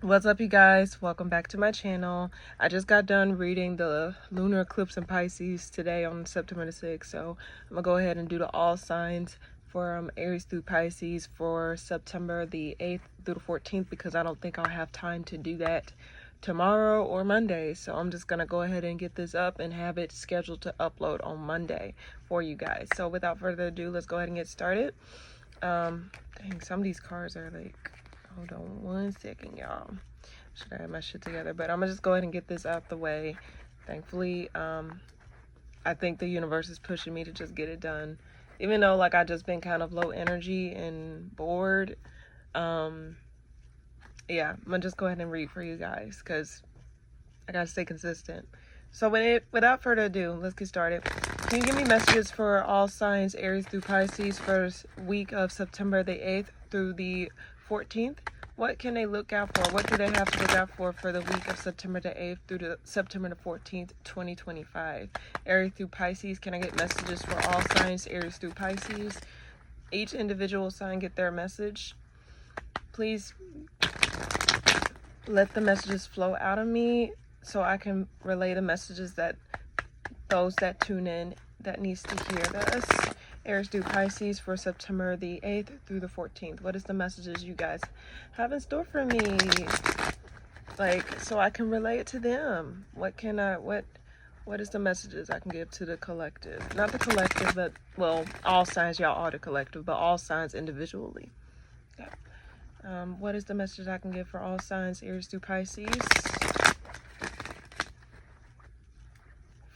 What's up, you guys? Welcome back to my channel. I just got done reading the lunar eclipse in Pisces today on September the 6th, so I'm gonna go ahead and do the all signs for Aries through Pisces for September the 8th through the 14th, because I don't think I'll have time to do that tomorrow or Monday. So I'm just gonna go ahead and get this up and have it scheduled to upload on Monday for you guys. So without further ado, let's go ahead and get started. Dang, some of these cards are like, hold on one second, y'all. Should I have my shit together? But I'm gonna just go ahead and get this out the way. Thankfully, I think the universe is pushing me to just get it done. Even though like I just been kind of low energy and bored. Yeah, I'm gonna just go ahead and read for you guys because I gotta stay consistent. So without further ado, let's get started. Can you give me messages for all signs Aries through Pisces for week of September the 8th through the 14th? What can they look out for? What do they have to look out for the week of September the 8th through to September the 14th, 2025? Aries through Pisces, can I get messages for all signs Aries through Pisces? Each individual sign get their message. Please let the messages flow out of me so I can relay the messages that those that tune in that needs to hear this. Aries through Pisces for September the 8th through the 14th. What is the messages you guys have in store for me? Like, so I can relay it to them. What is the messages I can give to the collective? Not the collective, but, well, all signs, y'all are the collective, but all signs individually. Yeah. What is the message I can give for all signs Aries through Pisces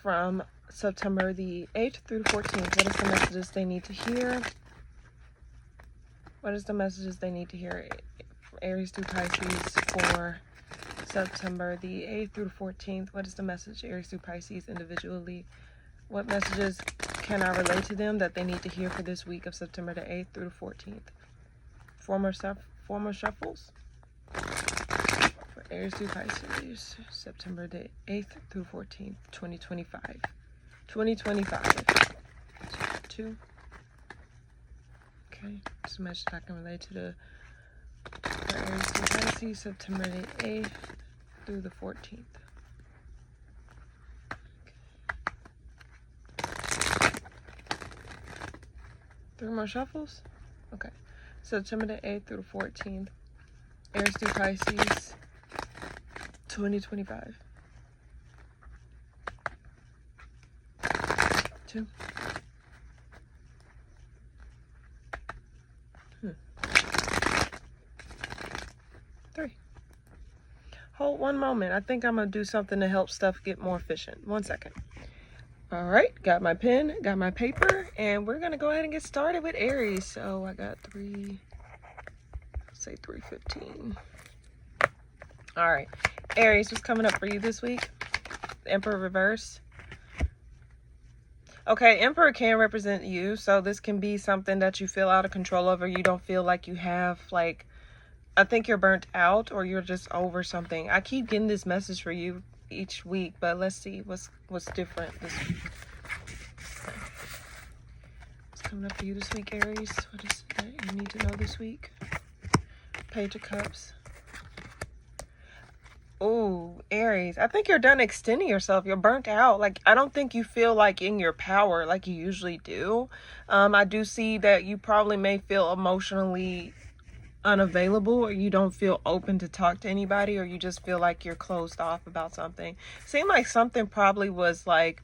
from September the 8th through the 14th? What is the messages they need to hear? What is the messages they need to hear, Aries through Pisces, for September the 8th through the 14th? What is the message, Aries through Pisces, individually? What messages can I relate to them that they need to hear for this week of September the 8th through the 14th? Former shuffles? For Aries through Pisces, September the 8th through 14th, 2025. 2025. 2. Okay, just a message I can relate to the Aries through Pisces, September the 8th through the 14th. Okay. 3 more shuffles? Okay. September the 8th through the 14th. Aries through Pisces, 2025. 2. 3. Hold one moment. I think I'm going to do something to help stuff get more efficient. 1 second. All right, got my pen, got my paper, and we're going to go ahead and get started with Aries. So I got 3:15. All right, Aries, what's coming up for you this week? Emperor reverse. Okay, Emperor can represent you, so this can be something that you feel out of control over. You don't feel like you have, like, I think you're burnt out or you're just over something. I keep getting this message for you each week, but let's see what's different this week. What's coming up for you this week, Aries? What is it that you need to know this week? Page of Cups. Oh, Aries, I think you're done extending yourself. You're burnt out. Like, I don't think you feel like in your power like you usually do. I do see that you probably may feel emotionally unavailable, or you don't feel open to talk to anybody, or you just feel like you're closed off about something. Seemed like something probably was like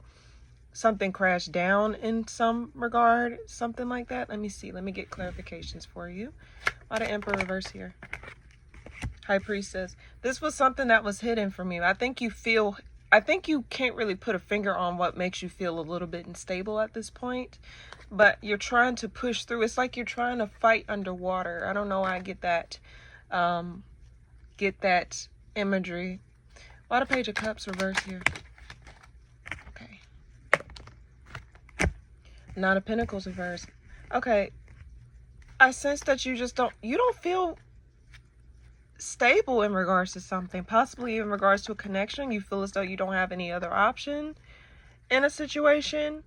something crashed down in some regard, something like that. Let me see. Let me get clarifications for you. Why the Emperor reverse here? High Priestess. This was something that was hidden from you. I think you can't really put a finger on what makes you feel a little bit unstable at this point, but you're trying to push through. It's like you're trying to fight underwater. I don't know why I get that imagery. Why the Page of Cups reverse here? Okay. Nine of Pentacles reverse. Okay. I sense that you don't feel stable in regards to something, possibly in regards to a connection. You feel as though you don't have any other option in a situation.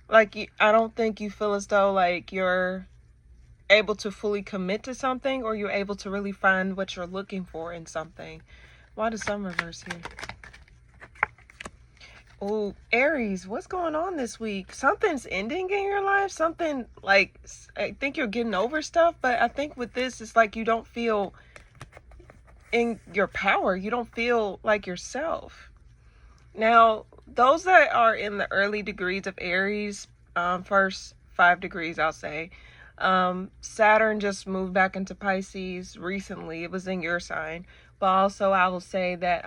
Like, I don't think you feel as though like you're able to fully commit to something, or you're able to really find what you're looking for in something. Why does sun reverse here? Oh, Aries, what's going on this week? Something's ending in your life. Something like, I think you're getting over stuff, but I think with this, it's like you don't feel in your power. You don't feel like yourself. Now, those that are in the early degrees of Aries, first 5 degrees, I'll say, Saturn just moved back into Pisces recently. It was in your sign. But also, I will say that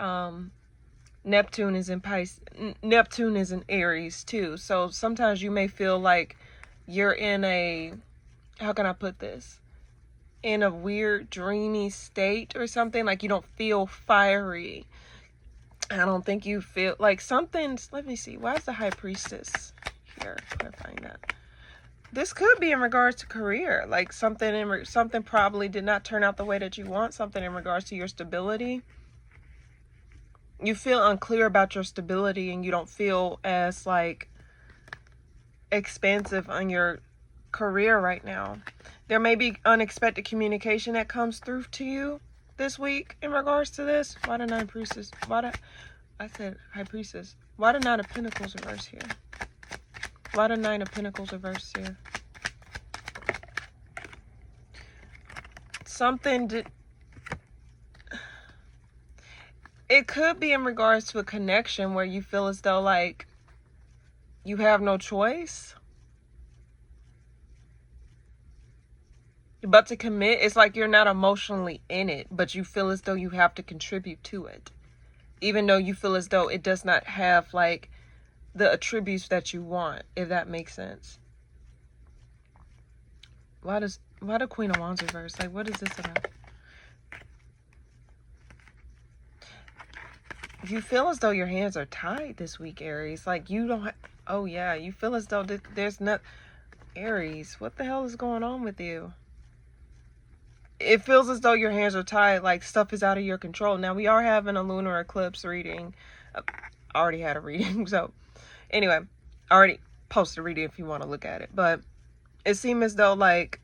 Neptune is in Pisces. Neptune is in Aries too. So sometimes you may feel like you're in a, how can I put this? In a weird dreamy state or something. Like you don't feel fiery. I don't think you feel like something's, let me see. Why is the High Priestess here? Can I find that? This could be in regards to career. Like something probably did not turn out the way that you want. Something in regards to your stability. You feel unclear about your stability and you don't feel as like expansive on your career right now. There may be unexpected communication that comes through to you this week in regards to this. Why the Nine Priestess? I said High Priestess. Why the Nine of Pentacles reverse here? Why the Nine of Pentacles reverse here? Something did. It could be in regards to a connection where you feel as though like you have no choice. But to commit, it's like you're not emotionally in it, but you feel as though you have to contribute to it. Even though you feel as though it does not have like the attributes that you want, if that makes sense. Why the Queen of Wands reverse? Like, what is this about? You feel as though your hands are tied this week, Aries. Like you don't oh yeah, you feel as though there's not, Aries, what the hell is going on with you? It feels as though your hands are tied, like stuff is out of your control. Now we are having a lunar eclipse reading. I already had a reading, so anyway, I already posted a reading if you want to look at it. But it seems as though like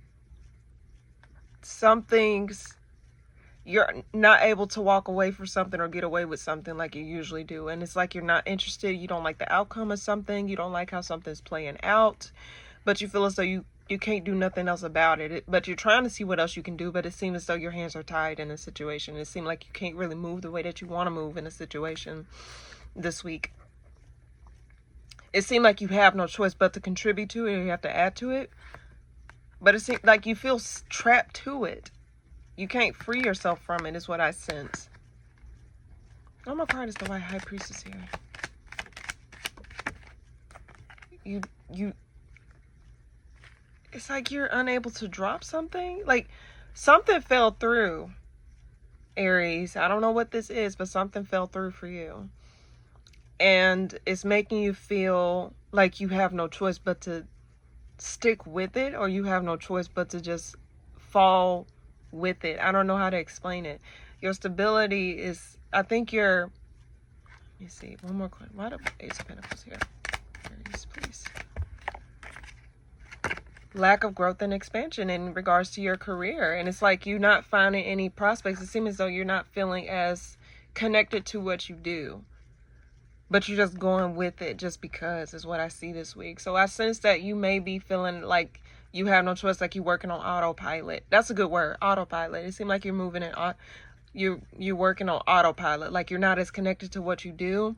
you're not able to walk away from something or get away with something like you usually do. And it's like you're not interested. You don't like the outcome of something. You don't like how something's playing out. But you feel as though you can't do nothing else about it. But you're trying to see what else you can do. But it seems as though your hands are tied in a situation. It seems like you can't really move the way that you want to move in a situation this week. It seems like you have no choice but to contribute to it, or you have to add to it. But it seems like you feel trapped to it. You can't free yourself from it, is what I sense. Oh, my card is the White High Priestess here. It's like you're unable to drop something. Like something fell through, Aries. I don't know what this is, but something fell through for you. And it's making you feel like you have no choice but to stick with it, or you have no choice but to just fall with it. I don't know how to explain it. Your stability is, I think you're, let me see, one more coin. Why the Ace of Pentacles here? Aries, please. Lack of growth and expansion in regards to your career. And it's like you're not finding any prospects. It seems as though you're not feeling as connected to what you do. But you're just going with it just because is what I see this week. So I sense that you may be feeling like you have no choice, like you're working on autopilot. That's a good word, autopilot. It seems like you're moving in, you're working on autopilot. Like you're not as connected to what you do,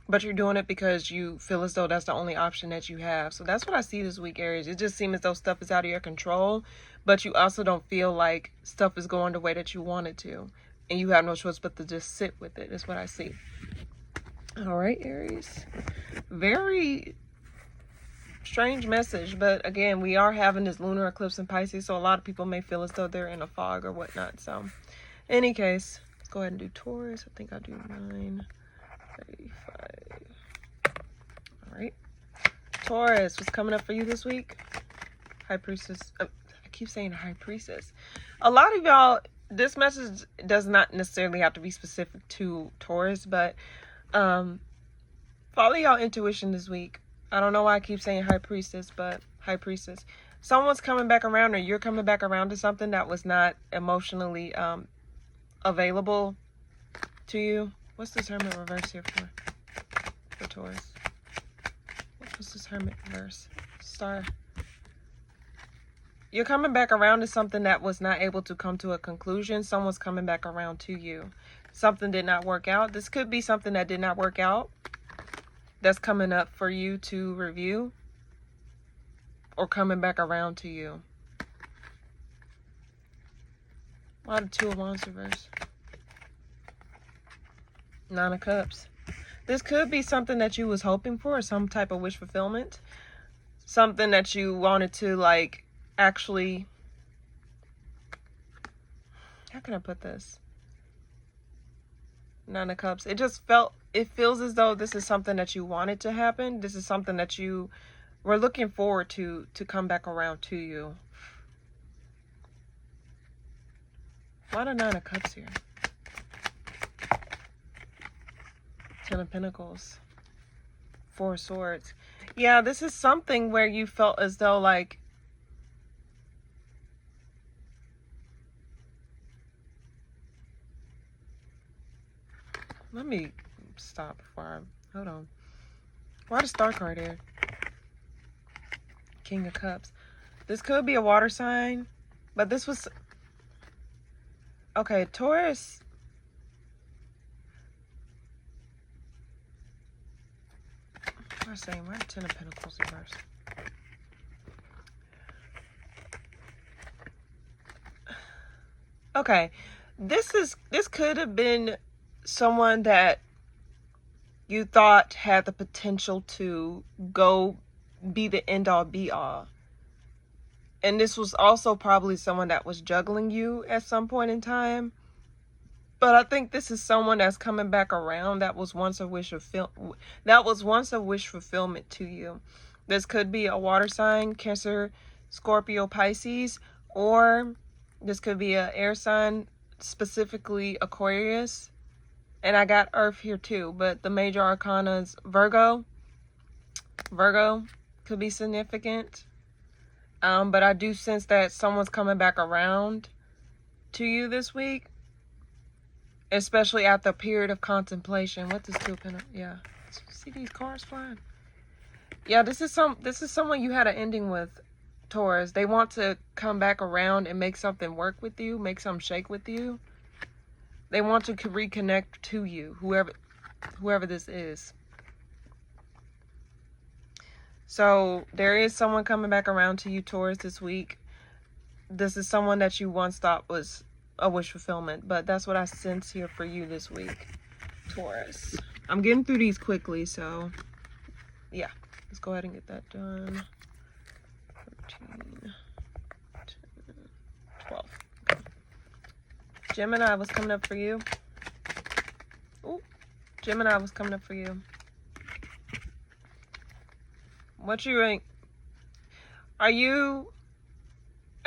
but you're doing it because you feel as though that's the only option that you have. So that's what I see this week, Aries. It just seems as though stuff is out of your control, but you also don't feel like stuff is going the way that you want it to. And you have no choice but to just sit with it, is what I see. All right, Aries. Very strange message, but again, we are having this lunar eclipse in Pisces, so a lot of people may feel as though they're in a fog or whatnot. So, in any case, let's go ahead and do Taurus. I think I'll do 9, 35. All right, Taurus, what's coming up for you this week? High Priestess. I keep saying High Priestess. A lot of y'all, this message does not necessarily have to be specific to Taurus, but follow y'all intuition this week. I don't know why I keep saying High Priestess, but High Priestess. someone's coming back around, or you're coming back around to something that was not emotionally available to you. What's this Hermit reverse here for Taurus? What's this Hermit reverse? Star. You're coming back around to something that was not able to come to a conclusion. Someone's coming back around to you. Something did not work out. This could be something that did not work out that's coming up for you to review, or coming back around to you. Why the Two of Wands reverse? Nine of Cups. This could be something that you was hoping for, or some type of wish fulfillment. Something that you wanted to, like, actually... How can I put this? Nine of Cups. It feels as though this is something that you wanted to happen. This is something that you were looking forward to come back around to you. Why the Nine of Cups here? Ten of Pentacles. Four of Swords. Yeah, this is something where you felt as though, like, let me stop before I... Hold on. Why the Star card here? King of Cups. This could be a water sign, but this was... Okay, Taurus... What am I saying? Why the Ten of Pentacles reverse? Okay, this could have been someone that you thought had the potential to go be the end all be all. And this was also probably someone that was juggling you at some point in time. But I think this is someone that's coming back around that was once a wish fulfillment to you. This could be a water sign, Cancer, Scorpio, Pisces, or this could be an air sign, specifically Aquarius. And I got Earth here too, but the major arcana is Virgo. Virgo could be significant. But I do sense that someone's coming back around to you this week. Especially after a period of contemplation. What does Two of Pentacles? Yeah. See these cards flying? Yeah, this is someone you had an ending with, Taurus. They want to come back around and make something work with you, make something shake with you. They want to reconnect to you, whoever this is. So there is someone coming back around to you, Taurus, this week. This is someone that you once thought was a wish fulfillment, but that's what I sense here for you this week, Taurus. I'm getting through these quickly, so yeah, let's go ahead and get that done. 13, 10, 12. Okay. Gemini, what's coming up for you? Ooh, Gemini, what's coming up for you? What you rank?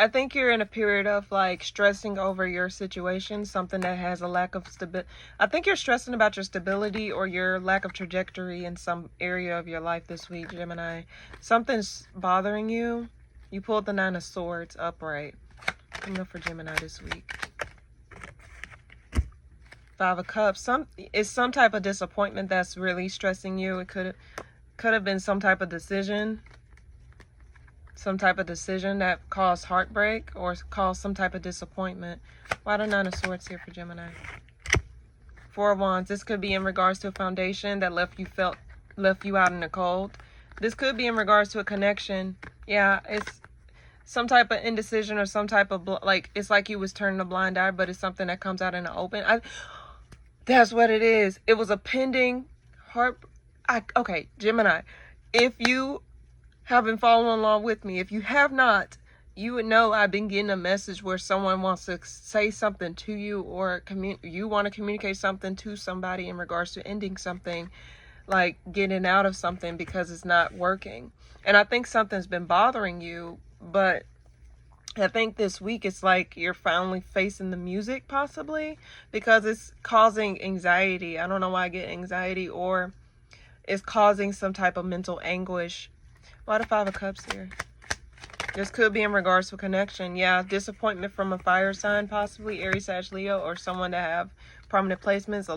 I think you're in a period of, like, stressing over your situation, something that has a lack of stability. I think you're stressing about your stability or your lack of trajectory in some area of your life this week, Gemini. Something's bothering you. You pulled the Nine of Swords upright. Coming up for Gemini this week. Five of Cups. It's some type of disappointment that's really stressing you. It could have been some type of decision. Some type of decision that caused heartbreak or caused some type of disappointment. Why the Nine of Swords here for Gemini? Four of Wands. This could be in regards to a foundation that left you out in the cold. This could be in regards to a connection. Yeah, it's some type of indecision or some type of, like, it's like you was turning a blind eye, but it's something that comes out in the open. That's what it is. It was a pending okay, Gemini. If you have been following along with me, if you have not, you would know I've been getting a message where someone wants to say something to you, or you want to communicate something to somebody in regards to ending something, like getting out of something because it's not working. And I think something's been bothering you, but I think this week it's like you're finally facing the music, possibly, because it's causing anxiety. I don't know why I get anxiety, or it's causing some type of mental anguish. Why the Five of Cups here? This could be in regards to a connection. Yeah, disappointment from a fire sign, possibly Aries, Sag, Leo, or someone that have prominent placements. A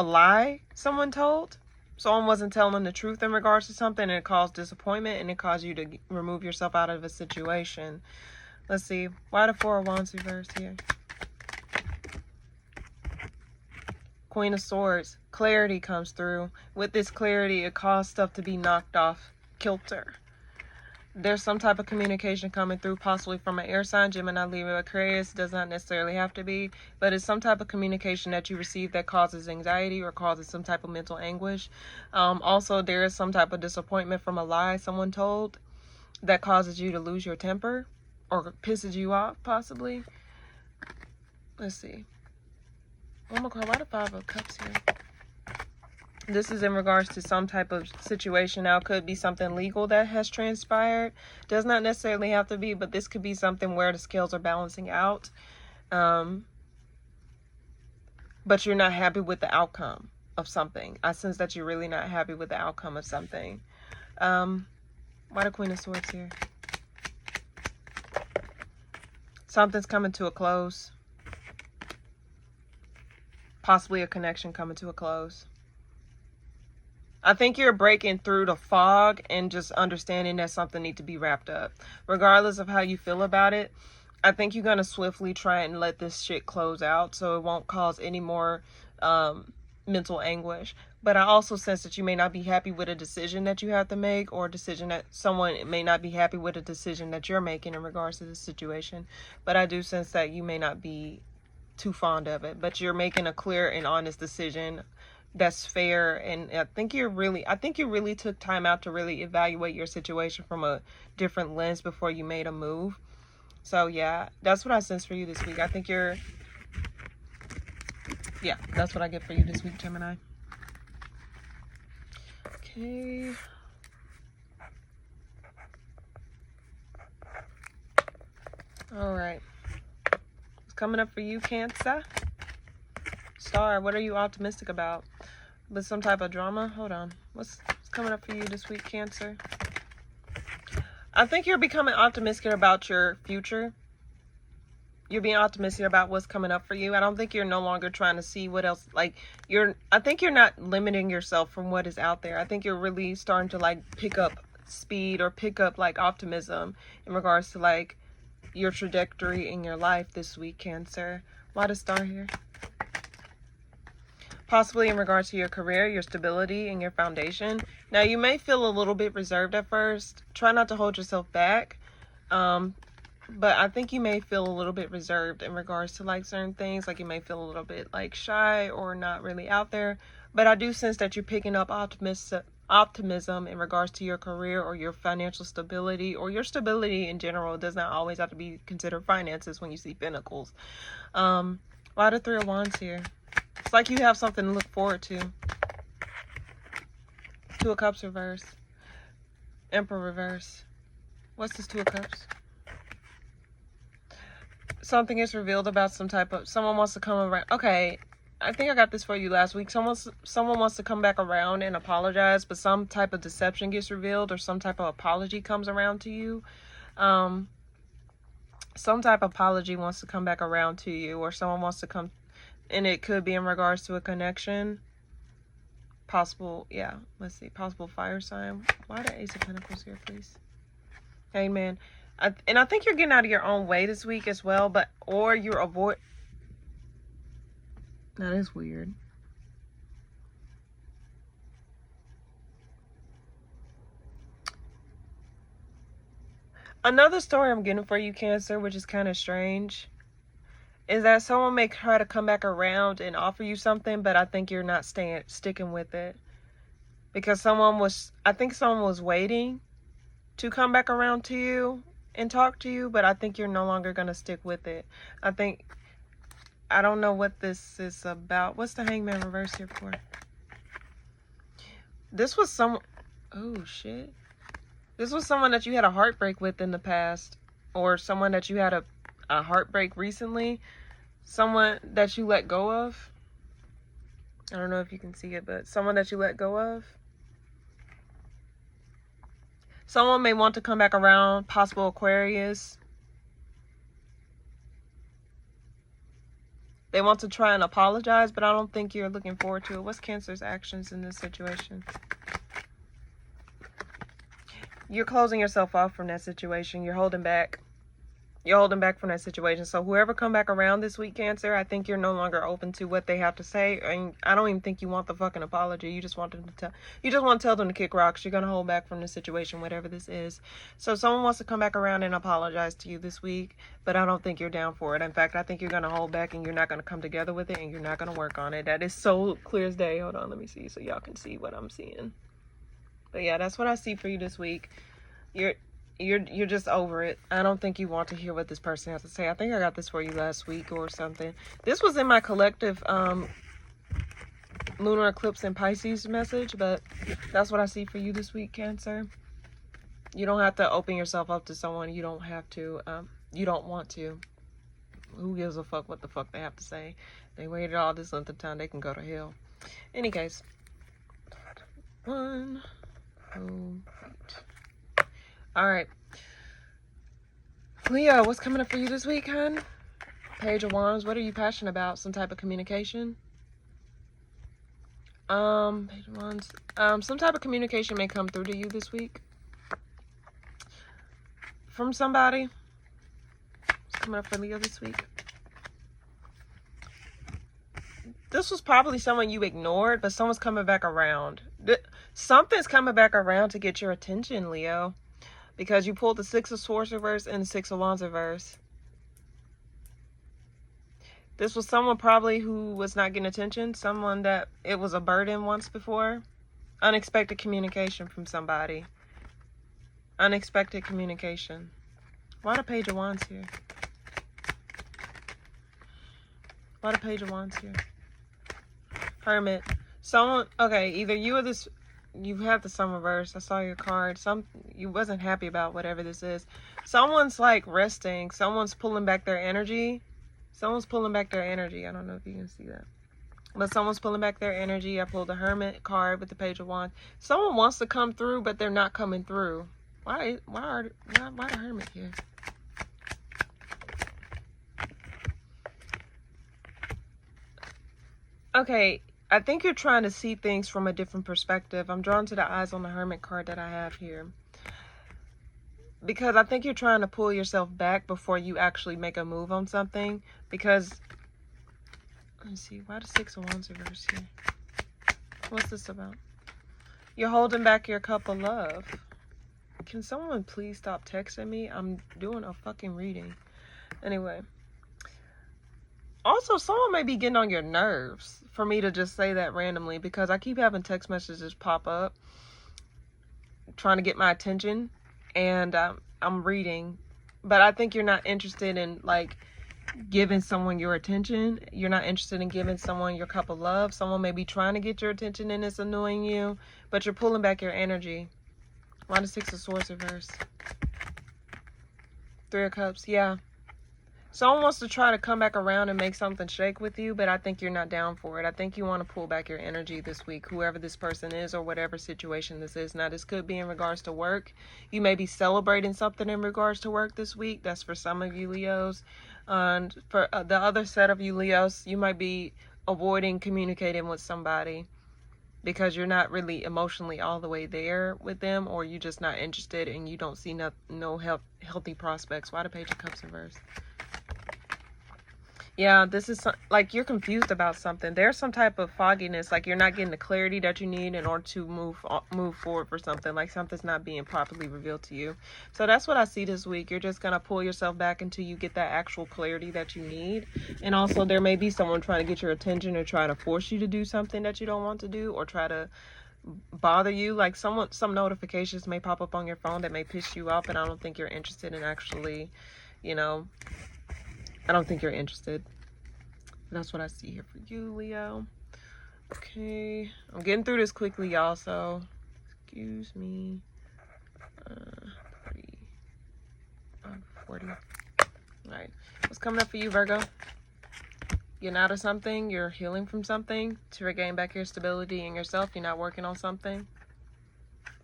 lie someone told. Someone wasn't telling the truth in regards to something, and it caused disappointment, and it caused you to remove yourself out of a situation. Let's see. Why the Four of Wands reversed here? Queen of Swords. Clarity comes through. With this clarity, it caused stuff to be knocked off kilter. There's some type of communication coming through, possibly from an air sign, Gemini, Libra, Aquarius. Does not necessarily have to be, but it's some type of communication that you receive that causes anxiety or causes some type of mental anguish. Also, there is some type of disappointment from a lie someone told that causes you to lose your temper or pisses you off, possibly. Let's see. Oh my God, why the Five of Cups here? This is in regards to some type of situation. Now, it could be something legal that has transpired. Does not necessarily have to be, but this could be something where the scales are balancing out. But you're not happy with the outcome of something. I sense that you're really not happy with the outcome of something. Why the Queen of Swords here? Something's coming to a close. Possibly a connection coming to a close. I think you're breaking through the fog and just understanding that something needs to be wrapped up. Regardless of how you feel about it, I think you're going to swiftly try and let this shit close out so it won't cause any more mental anguish. But I also sense that you may not be happy with a decision that you have to make, or a decision that someone may not be happy with a decision that you're making in regards to this situation. But I do sense that you may not be too fond of it, but you're making a clear and honest decision that's fair. And I think you really took time out to really evaluate your situation from a different lens before you made a move. So yeah, that's what I sense for you this week. I think that's what I get for you this week, Gemini. Okay. All right. What's coming up for you, Cancer? Star, what are you optimistic about? With some type of drama? Hold on. What's coming up for you this week, Cancer? I think you're becoming optimistic about your future. You're being optimistic about what's coming up for you. I don't think you're no longer trying to see what else, I think you're not limiting yourself from what is out there. I think you're really starting to pick up speed or pick up optimism in regards to your trajectory in your life this week, Cancer. Why the Star here? Possibly in regards to your career, your stability, and your foundation. Now, you may feel a little bit reserved at first. Try not to hold yourself back. But I think you may feel a little bit reserved in regards to certain things. You may feel a little bit shy or not really out there. But I do sense that you're picking up optimism in regards to your career or your financial stability, or your stability in general. It does not always have to be considered finances when you see Pentacles. Why the Three of Wands here? It's like you have something to look forward to. Two of Cups reverse. Emperor reverse. What's this Two of Cups? Something is revealed about someone wants to come around. Okay, I think I got this for you last week. Someone wants to come back around and apologize, but some type of deception gets revealed, or some type of apology comes around to you. Some type of apology wants to come back around to you, or someone wants to come, and it could be in regards to a connection. Possible fire sign. Why the Ace of Pentacles here, please? Amen. And I think you're getting out of your own way this week as well, or you're that is weird. Another story I'm getting for you, Cancer, which is kind of strange, is that someone may try to come back around and offer you something, but I think you're not sticking with it. Because someone was waiting to come back around to you and talk to you, but I think you're no longer going to stick with it. I don't know what this is about. What's the Hangman reverse here for? This was oh shit. This was someone that you had a heartbreak with in the past, or someone that you had a heartbreak recently, someone that you let go of. I don't know if you can see it, but someone that you let go of. Someone may want to come back around, possible Aquarius. They want to try and apologize, but I don't think you're looking forward to it. What's Cancer's actions in this situation? You're closing yourself off from that situation. You're holding back. You're holding back from that situation. So whoever come back around this week, Cancer, I think you're no longer open to what they have to say. And I don't even think you want the fucking apology. You just want them to tell. You just want to tell them to kick rocks. You're gonna hold back from the situation, whatever this is. So someone wants to come back around and apologize to you this week, but I don't think you're down for it. In fact, I think you're gonna hold back and you're not gonna come together with it and you're not gonna work on it. That is so clear as day. Hold on, let me see so y'all can see what I'm seeing. But yeah, that's what I see for you this week. You're just over it. I don't think you want to hear what this person has to say. I think I got this for you last week or something. This was in my collective lunar eclipse in Pisces message, but that's what I see for you this week, Cancer. You don't have to open yourself up to someone. You don't have to. You don't want to. Who gives a fuck what the fuck they have to say? They waited all this length of time. They can go to hell. Any case. 1, 2, 8. All right. Leo, what's coming up for you this week, hon? Page of Wands. What are you passionate about? Some type of communication? Page of Wands. Some type of communication may come through to you this week. From somebody. What's coming up for Leo this week? This was probably someone you ignored, but someone's coming back around. Something's coming back around to get your attention, Leo. Because you pulled the 6 of Swords reverse and the 6 of Wands reverse. This was someone probably who was not getting attention. Someone that it was a burden once before. Unexpected communication from somebody. Unexpected communication. Why the Page of Wands here? Why the Page of Wands here? Hermit. Someone, okay, either you or this, you have the Sun reverse. I saw your card. You wasn't happy about whatever this is. Someone's like resting. Someone's pulling back their energy. Someone's pulling back their energy. I don't know if you can see that. But someone's pulling back their energy. I pulled the Hermit card with the Page of Wands. Someone wants to come through, but they're not coming through. Why the Hermit here? Okay, I think you're trying to see things from a different perspective. I'm drawn to the eyes on the Hermit card that I have here. Because I think you're trying to pull yourself back before you actually make a move on something. Because, let's see, why the 6 of Wands reverse here? What's this about? You're holding back your cup of love. Can someone please stop texting me? I'm doing a fucking reading. Anyway. Also, someone may be getting on your nerves for me to just say that randomly. Because I keep having text messages pop up. Trying to get my attention. And I'm reading. But I think you're not interested in, like, giving someone your attention. You're not interested in giving someone your cup of love. Someone may be trying to get your attention and it's annoying you. But you're pulling back your energy. Why the 6 of Swords reverse? 3 of Cups. Yeah. Someone wants to try to come back around and make something shake with you, but I think you're not down for it. I think you want to pull back your energy this week, whoever this person is or whatever situation this is. Now, this could be in regards to work. You may be celebrating something in regards to work this week. That's for some of you Leos. And for the other set of you Leos, you might be avoiding communicating with somebody because you're not really emotionally all the way there with them, or you're just not interested and you don't see no healthy prospects. Why the Page of Cups reverse? Yeah, this is like you're confused about something. There's some type of fogginess, like you're not getting the clarity that you need in order to move forward for something. Like something's not being properly revealed to you. So that's what I see this week. You're just gonna pull yourself back until you get that actual clarity that you need. And also, there may be someone trying to get your attention or trying to force you to do something that you don't want to do, or try to bother you. Like some notifications may pop up on your phone that may piss you off, and I don't think you're interested in actually, you know. I don't think you're interested. That's what I see here for you, Leo. Okay. I'm getting through this quickly, y'all, so excuse me. 40. Alright. What's coming up for you, Virgo? Getting out of something. You're healing from something to regain back your stability in yourself. You're not working on something.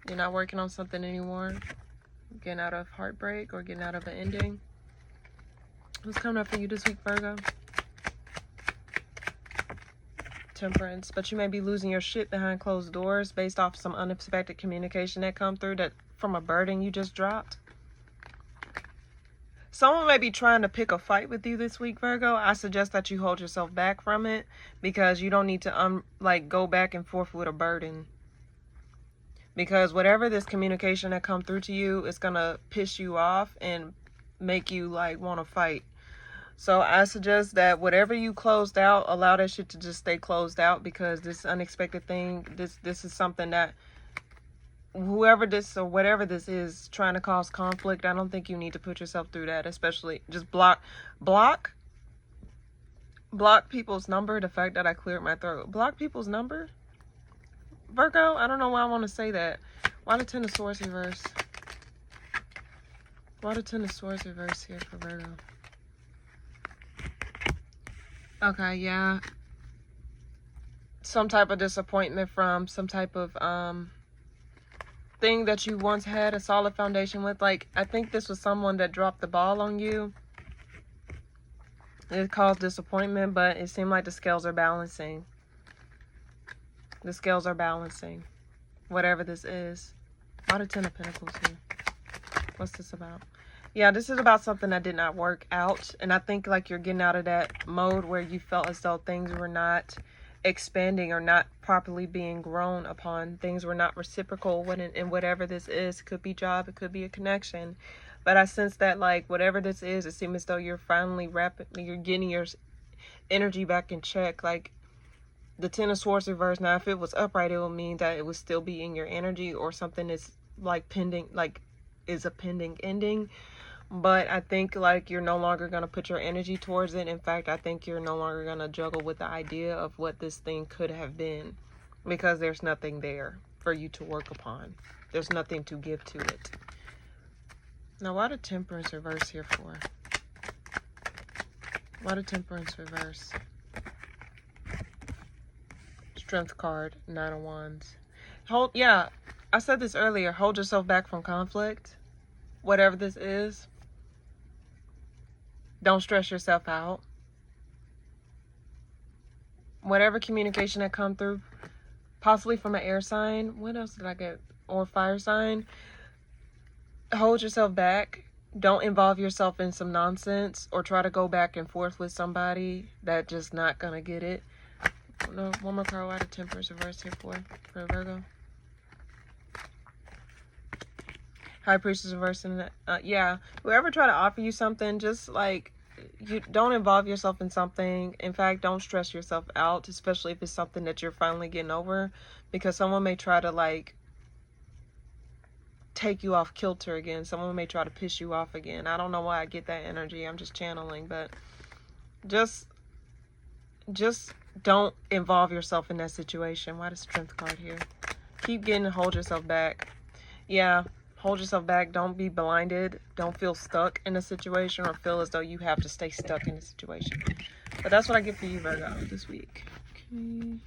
You're not working on something anymore. Getting out of heartbreak or getting out of an ending. What's coming up for you this week, Virgo? Temperance. But you may be losing your shit behind closed doors based off some unexpected communication that come through that from a burden you just dropped. Someone may be trying to pick a fight with you this week, Virgo. I suggest that you hold yourself back from it because you don't need to go back and forth with a burden. Because whatever this communication that come through to you is going to piss you off and make you like want to fight. So I suggest that whatever you closed out, allow that shit to just stay closed out, because this unexpected thing, this is something that whoever this or whatever this is trying to cause conflict, I don't think you need to put yourself through that. Especially just block people's number. The fact that I cleared my throat. Block people's number. Virgo, I don't know why I want to say that. Why the Ten of Swords reverse? Why the Ten of Swords reverse here for Virgo? Okay, yeah. Some type of disappointment from some type of thing that you once had a solid foundation with. Like, I think this was someone that dropped the ball on you. It caused disappointment, but it seemed like the scales are balancing. The scales are balancing. Whatever this is. Why the Ten of Pentacles here? What's this about? Yeah, this is about something that did not work out. And I think like you're getting out of that mode where you felt as though things were not expanding or not properly being grown upon. Things were not reciprocal. And whatever this is, it could be job, it could be a connection. But I sense that like whatever this is, it seems as though you're finally you're getting your energy back in check. Like the Ten of Swords reverse. Now, if it was upright, it would mean that it would still be in your energy, or something is like pending, like is a pending ending. But I think like you're no longer going to put your energy towards it. In fact, I think you're no longer going to juggle with the idea of what this thing could have been, because there's nothing there for you to work upon. There's nothing to give to it. Now, why the Temperance reverse here for? Why the Temperance reverse? Strength card, Nine of Wands. Yeah, I said this earlier. Hold yourself back from conflict. Whatever this is. Don't stress yourself out. Whatever communication that come through, possibly from an air sign. What else did I get? Or fire sign. Hold yourself back. Don't involve yourself in some nonsense or try to go back and forth with somebody that just not gonna get it. No, one more card. Why the Temperance reverse here for Virgo? High Priestess reverse. And yeah, whoever try to offer you something, just like, you don't involve yourself in something. In fact, don't stress yourself out, especially if it's something that you're finally getting over, because someone may try to like take you off kilter again. Someone may try to piss you off again. I don't know why I get that energy. I'm just channeling, but just don't involve yourself in that situation. Why the Strength card here? Keep getting, hold yourself back. Yeah, hold yourself back. Don't be blinded. Don't feel stuck in a situation or feel as though you have to stay stuck in a situation. But that's what I get for you, Virgo, this week. Okay.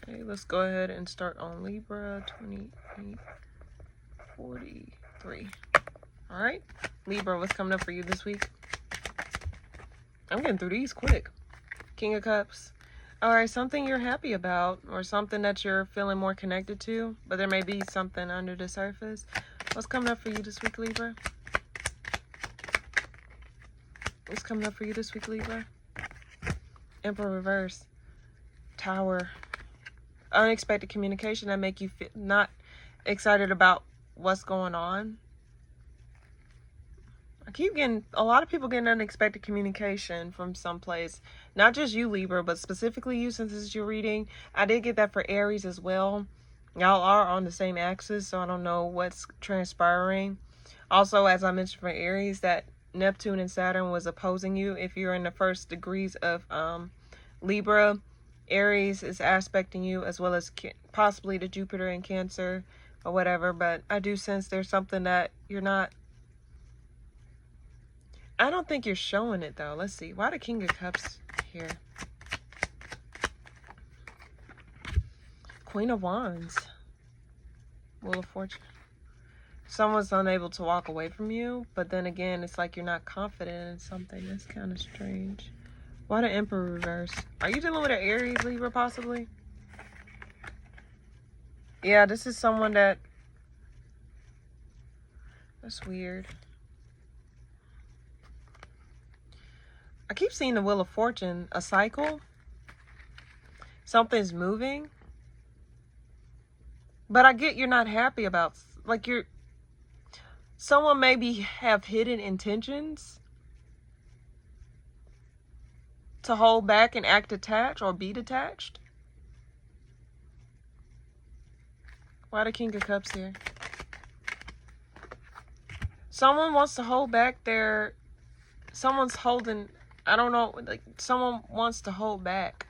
Okay, let's go ahead and start on Libra 2843. All right, Libra, what's coming up for you this week? I'm getting through these quick. King of Cups. All right, something you're happy about or something that you're feeling more connected to, but there may be something under the surface. What's coming up for you this week, Libra? What's coming up for you this week, Libra? Emperor reverse. Tower. Unexpected communication that make you feel not excited about what's going on. I keep getting a lot of people getting unexpected communication from someplace. Not just you, Libra, but specifically you, since this is your reading. I did get that for Aries as well. Y'all are on the same axis, so I don't know what's transpiring. Also, as I mentioned for Aries, that Neptune and Saturn was opposing you. If you're in the first degrees of Libra, Aries is aspecting you, as well as possibly the Jupiter in Cancer or whatever. But I do sense there's something that you're not. I don't think you're showing it though. Let's see. Why the King of Cups here? Queen of Wands. Wheel of Fortune. Someone's unable to walk away from you, but then again, it's like you're not confident in something. That's kind of strange. Why the Emperor reverse? Are you dealing with an Aries, Libra, possibly? Yeah, this is someone that... That's weird. I keep seeing the Wheel of Fortune, a cycle. Something's moving. But I get you're not happy about... Like, you're... Someone maybe have hidden intentions to hold back and act detached or be detached. Why the King of Cups here? Someone wants to hold back their... Someone's holding... I don't know. Like, someone wants to hold back.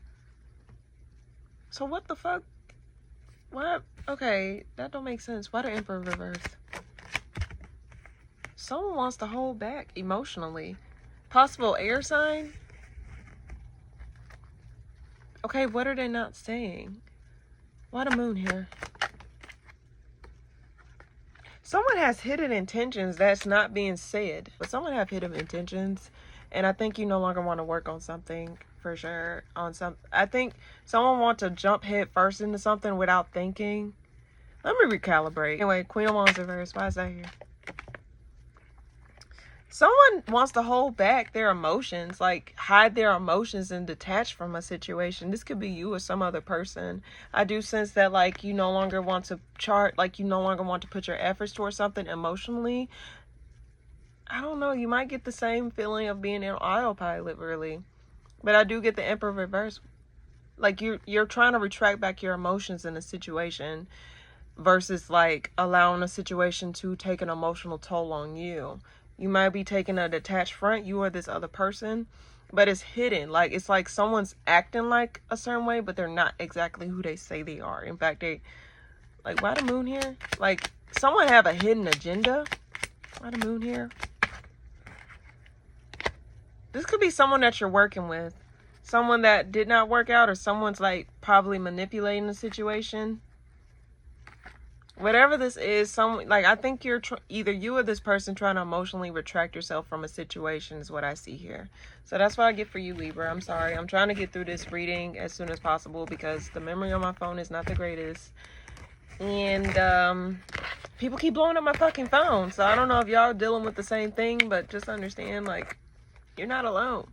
So what the fuck? What? Okay, that don't make sense. Why the Emperor reverse? Someone wants to hold back emotionally. Possible air sign? Okay, what are they not saying? Why the Moon here? Someone has hidden intentions that's not being said. But someone have hidden intentions. And I think you no longer want to work on something, for sure. I think someone wants to jump head first into something without thinking. Let me recalibrate. Anyway, Queen of Wands reverse. Why is that here? Someone wants to hold back their emotions, like hide their emotions and detach from a situation. This could be you or some other person. I do sense that, like, you no longer want to you no longer want to put your efforts towards something emotionally. I don't know. You might get the same feeling of being in autopilot, really. But I do get the Emperor reverse. Like, you're trying to retract back your emotions in a situation versus, like, allowing a situation to take an emotional toll on you. You might be taking a detached front, you or this other person, but it's hidden. Like, it's like someone's acting like a certain way, but they're not exactly who they say they are. In fact, like, why the Moon here? Like, someone have a hidden agenda. Why the Moon here? This could be someone that you're working with. Someone that did not work out, or someone's, like, probably manipulating the situation. Whatever this is, I think you're either you or this person trying to emotionally retract yourself from a situation is what I see here. So that's what I get for you, Libra. I'm sorry. I'm trying to get through this reading as soon as possible because the memory on my phone is not the greatest. And people keep blowing up my fucking phone. So I don't know if y'all are dealing with the same thing, but just understand, like, you're not alone.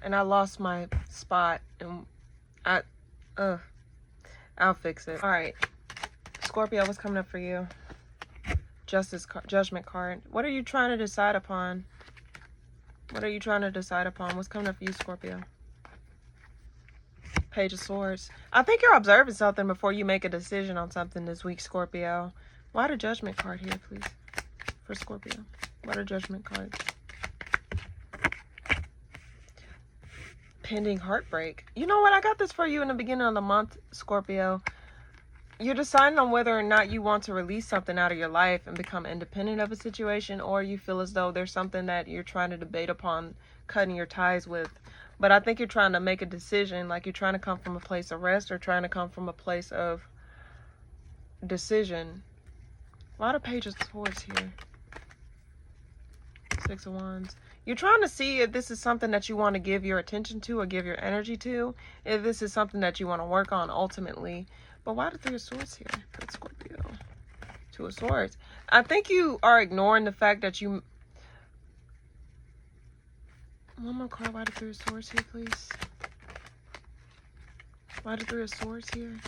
And I lost my spot, and I'll fix it. All right, Scorpio, what's coming up for you? Judgment card. What are you trying to decide upon? What are you trying to decide upon? What's coming up for you, Scorpio? Page of Swords. I think you're observing something before you make a decision on something this week, Scorpio. Why the Judgment card here, please, for Scorpio? Why the Judgment card? Pending heartbreak. You know what? I got this for you in the beginning of the month, Scorpio. You're deciding on whether or not you want to release something out of your life and become independent of a situation, or you feel as though there's something that you're trying to debate upon cutting your ties with. But I think you're trying to make a decision, like you're trying to come from a place of rest or trying to come from a place of decision. A lot of Page of Swords here. Six of Wands. You're trying to see if this is something that you want to give your attention to or give your energy to. If this is something that you want to work on ultimately. But why the Three of Swords here? That's Scorpio. Two of Swords. I think you are ignoring the fact that you... One more card. Why the Three of Swords here, please? Why the Three of Swords here?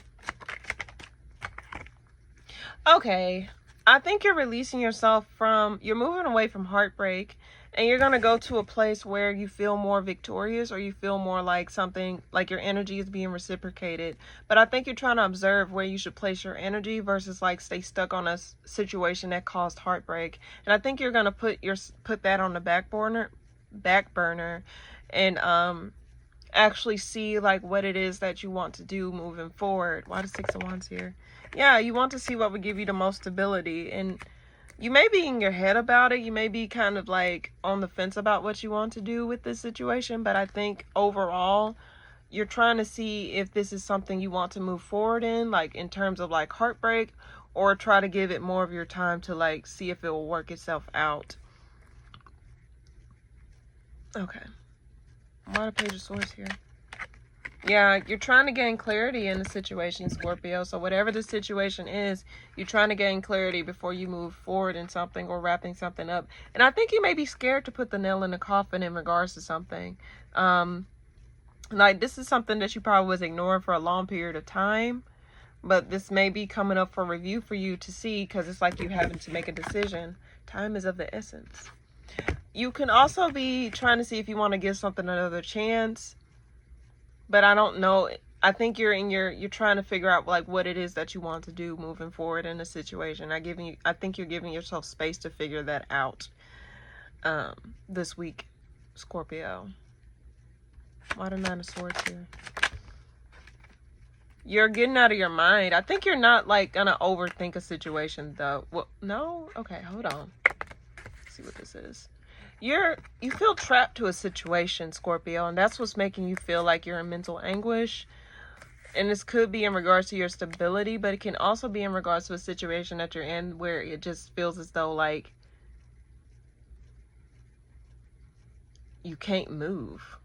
Okay. I think you're releasing yourself from... You're moving away from heartbreak. And you're going to go to a place where you feel more victorious, or you feel more like something, like your energy is being reciprocated. But I think you're trying to observe where you should place your energy versus like stay stuck on a situation that caused heartbreak. And I think you're going to put that on the back burner and actually see like what it is that you want to do moving forward. Why the Six of Wands here? Yeah, you want to see what would give you the most stability. And you may be in your head about it. You may be kind of like on the fence about what you want to do with this situation. But I think overall, you're trying to see if this is something you want to move forward in, like in terms of like heartbreak, or try to give it more of your time to like see if it will work itself out. Okay. Why the Page of Swords here? Yeah, you're trying to gain clarity in the situation, Scorpio. So whatever the situation is, you're trying to gain clarity before you move forward in something or wrapping something up. And I think you may be scared to put the nail in the coffin in regards to something. Like, this is something that you probably was ignoring for a long period of time. But this may be coming up for review for you to see, because it's like you having to make a decision. Time is of the essence. You can also be trying to see if you want to give something another chance. But I don't know. I think you're trying to figure out like what it is that you want to do moving forward in a situation. I think you're giving yourself space to figure that out this week, Scorpio. Why the Nine of Swords here? You're getting out of your mind. I think you're not like gonna overthink a situation though. Well, no? Okay, hold on. Let's see what this is. You feel trapped to a situation, Scorpio, and that's what's making you feel like you're in mental anguish. And this could be in regards to your stability, but it can also be in regards to a situation that you're in where it just feels as though like you can't move.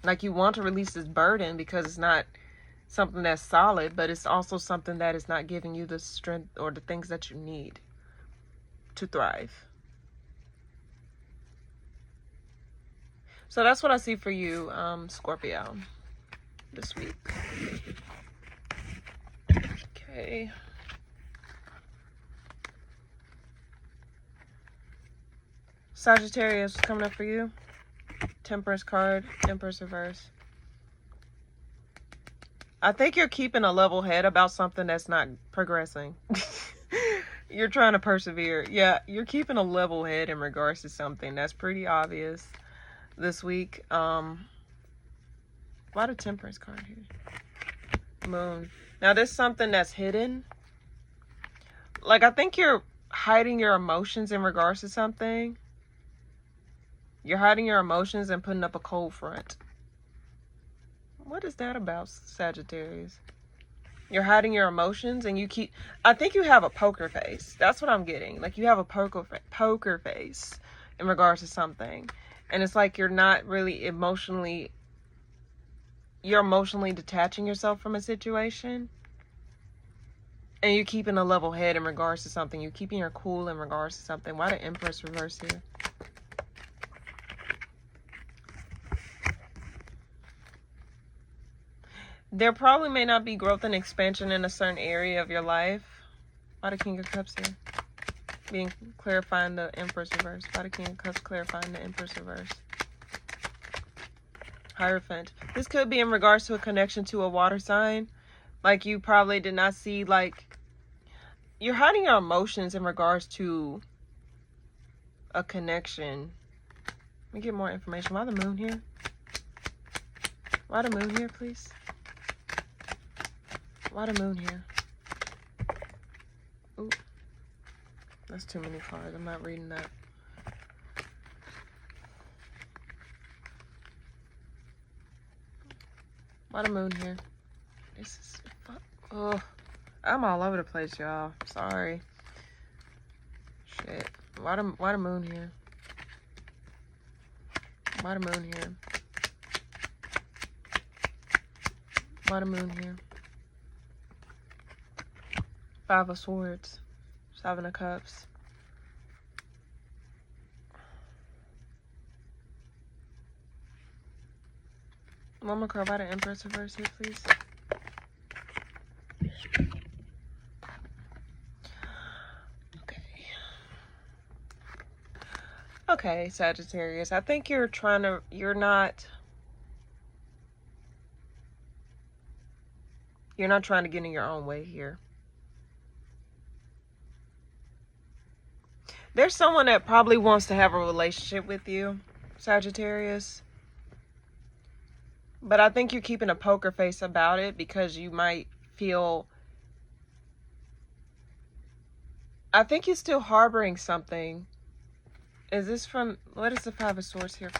Like you want to release this burden because it's not something that's solid, but it's also something that is not giving you the strength or the things that you need to thrive. So that's what I see for you, Scorpio, this week. Okay. Sagittarius, what's coming up for you? Temperance card, Empress reverse. I think you're keeping a level head about something that's not progressing. You're trying to persevere. Yeah, you're keeping a level head in regards to something. That's pretty obvious this week. Why the Temperance card here? Moon. Now there's something that's hidden. Like I think you're hiding your emotions in regards to something. You're hiding your emotions and putting up a cold front. What is that about, Sagittarius? You're hiding your emotions and I think you have a poker face. That's what I'm getting. Like you have a poker face in regards to something. And it's like you're not really emotionally detaching yourself from a situation. And you're keeping a level head in regards to something. You're keeping your cool in regards to something. Why the Empress reverse here? There probably may not be growth and expansion in a certain area of your life. Why the King of Cups here? Clarifying the Empress reverse. Why the King of Cups clarifying the Empress reverse? Hierophant. This could be in regards to a connection to a water sign. Like you probably did not see, like, you're hiding your emotions in regards to a connection. Let me get more information. Why the Moon here? Why the Moon here, please? Why the Moon here? Ooh. That's too many cards. I'm not reading that. Why the Moon here? This is... Oh, I'm all over the place, y'all. Sorry. Shit. Why the Moon here? Why the Moon here? Why the Moon here? Five of Swords. Seven of Cups. One more card. Why the Empress reverse here, please? Okay, Sagittarius. I think you're not trying to get in your own way here. There's someone that probably wants to have a relationship with you, Sagittarius. But I think you're keeping a poker face about it because you might feel... I think you're still harboring something. Is this from... What is the Five of Swords here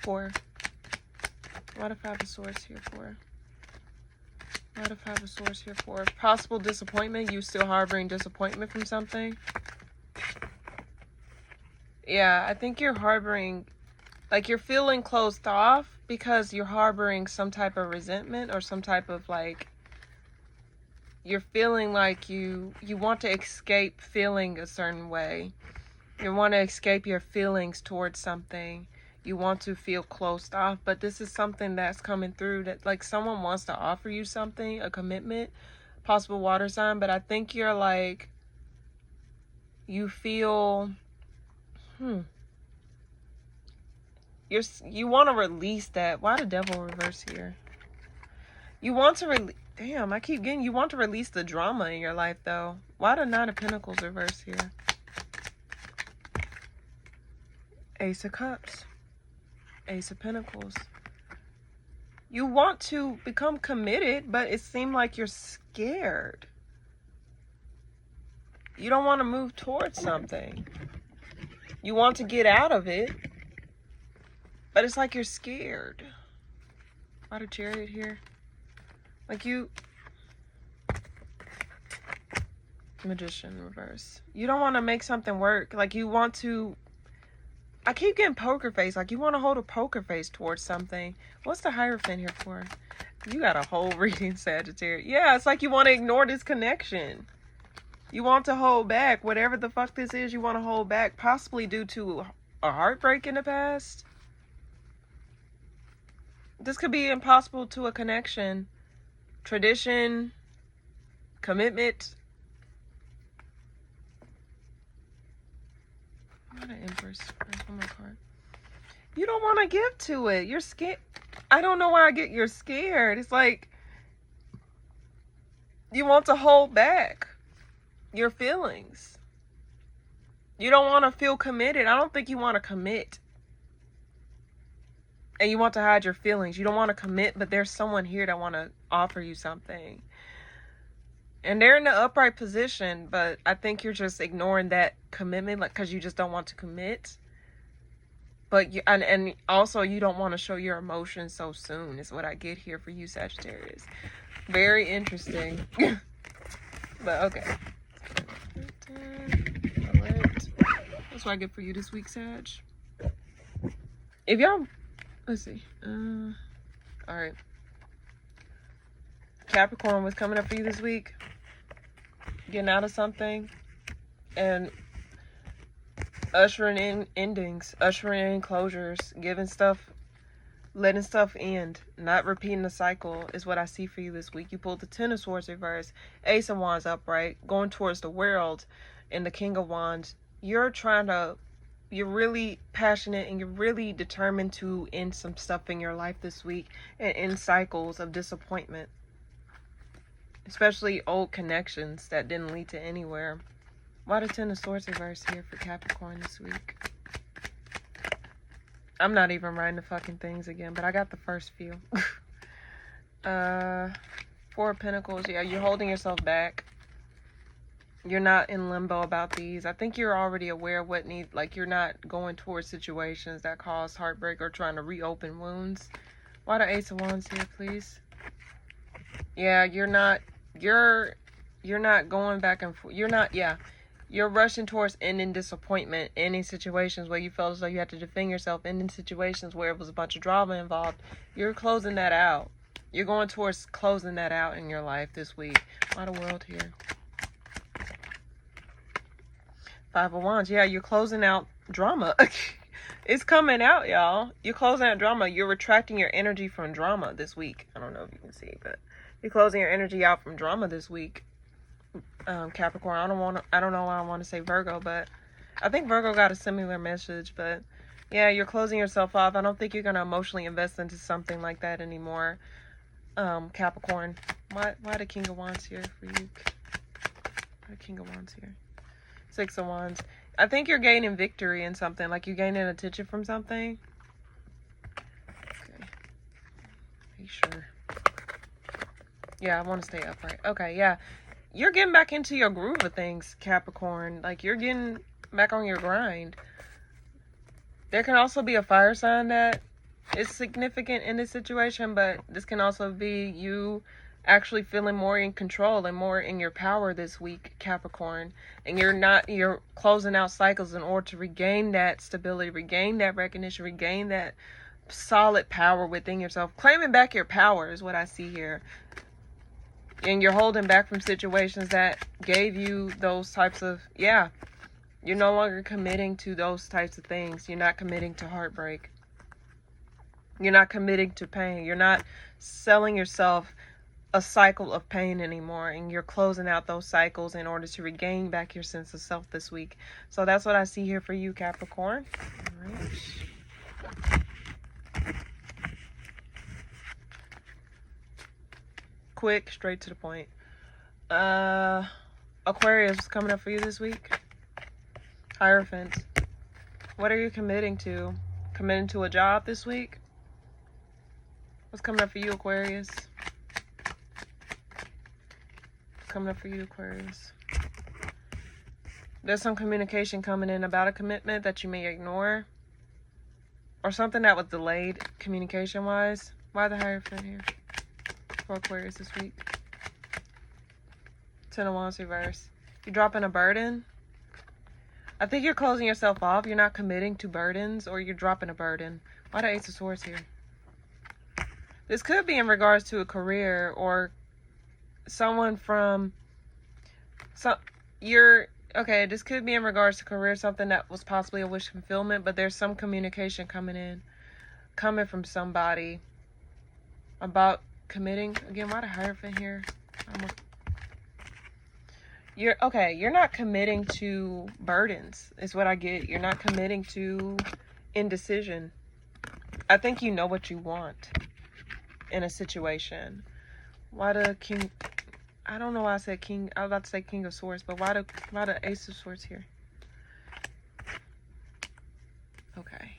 for? What if I have a source here for? What if I have a source here for? Possible disappointment. You still harboring disappointment from something? Yeah, I think you're harboring, like you're feeling closed off because you're harboring some type of resentment or some type of like, you're feeling like you want to escape feeling a certain way. You want to escape your feelings towards something. You want to feel closed off, but this is something that's coming through that like someone wants to offer you something, a commitment, possible water sign, but I think you're like, you feel, you want to release that. Why the devil reverse here? You want to release, damn, I keep getting, you want to release the drama in your life though. Why the Nine of Pentacles reverse here? Ace of Cups. Ace of Pentacles. You want to become committed, but it seems like you're scared. You don't want to move towards something. You want to get out of it, but it's like you're scared. Why the Chariot here? Like you... Magician reverse. You don't want to make something work. Like you want to... I keep getting poker face. Like you want to hold a poker face towards something. What's the Hierophant here for? You got a whole reading, Sagittarius. Yeah, it's like you want to ignore this connection. You want to hold back. Whatever the fuck this is, you want to hold back. Possibly due to a heartbreak in the past. This could be impossible to a connection. Tradition. Commitment. Not an Empress. One more card. You don't want to give to it. You're scared. I don't know why I get you're scared. It's like you want to hold back your feelings. You don't want to feel committed. I don't think you want to commit. And you want to hide your feelings. You don't want to commit, but there's someone here that want to offer you something. And they're in the upright position, but I think you're just ignoring that commitment, like, because you just don't want to commit. But you, and also you don't want to show your emotions so soon, is what I get here for you, Sagittarius. Very interesting. But okay. Alright. That's what I get for you this week, Sag. If y'all, let's see. Alright. Capricorn, what's coming up for you this week? Getting out of something and ushering in endings, ushering in closures, giving stuff, letting stuff end, not repeating the cycle is what I see for you this week. You pulled the Ten of Swords reverse, Ace of Wands upright, going towards the World, and the King of Wands. You're really passionate and you're really determined to end some stuff in your life this week and end cycles of disappointment. Especially old connections that didn't lead to anywhere. Why the Ten of Swords reverse here for Capricorn this week? I'm not even writing the fucking things again, but I got the first few. Four of Pentacles. Yeah, you're holding yourself back. You're not in limbo about these. I think you're already aware of what needs, like you're not going towards situations that cause heartbreak or trying to reopen wounds. Why the Ace of Wands here, please? Yeah, you're not going back and forth. You're rushing towards ending disappointment, ending situations where you felt as though you had to defend yourself, ending situations where it was a bunch of drama involved. You're closing that out. You're going towards closing that out in your life this week. Why the World here? Five of Wands. Yeah, you're closing out drama. It's coming out, y'all. You're closing out drama. You're retracting your energy from drama this week. I don't know if you can see, but you're closing your energy out from drama this week. Capricorn. I don't know why I want to say Virgo, but I think Virgo got a similar message. But yeah, you're closing yourself off. I don't think you're going to emotionally invest into something like that anymore. Capricorn. Why the King of Wands here for you? Why the King of Wands here? Six of Wands. I think you're gaining victory in something. Like you're gaining attention from something. Okay. Are you sure? Yeah, I want to stay upright. Okay, yeah. You're getting back into your groove of things, Capricorn. Like, you're getting back on your grind. There can also be a fire sign that is significant in this situation, but this can also be you actually feeling more in control and more in your power this week, Capricorn. And you're closing out cycles in order to regain that stability, regain that recognition, regain that solid power within yourself. Claiming back your power is what I see here. And you're holding back from situations that gave you those types of, you're no longer committing to those types of things. You're not committing to heartbreak. You're not committing to pain. You're not selling yourself a cycle of pain anymore, and you're closing out those cycles in order to regain back your sense of self this week. So that's what I see here for you, Capricorn. All right. Quick, straight to the point. Aquarius, what's coming up for you this week? Hierophant. What are you committing to? Committing to a job this week? What's coming up for you, Aquarius? Coming up for you, Aquarius. There's some communication coming in about a commitment that you may ignore, or something that was delayed communication wise. Why the Hierophant here for Aquarius this week? Ten of Wands reverse. You're dropping a burden. I think you're closing yourself off. You're not committing to burdens, or you're dropping a burden. Why the Ace of Swords here? This could be in regards to a career, or someone from this could be in regards to career, something that was possibly a wish fulfillment, but there's some communication coming from somebody about committing. Again, why the Hierophant here? You're not committing to burdens, is what I get. You're not committing to indecision. I think you know what you want in a situation. Why the King? I don't know why I said King. I was about to say King of Swords, but why the Ace of Swords here? Okay.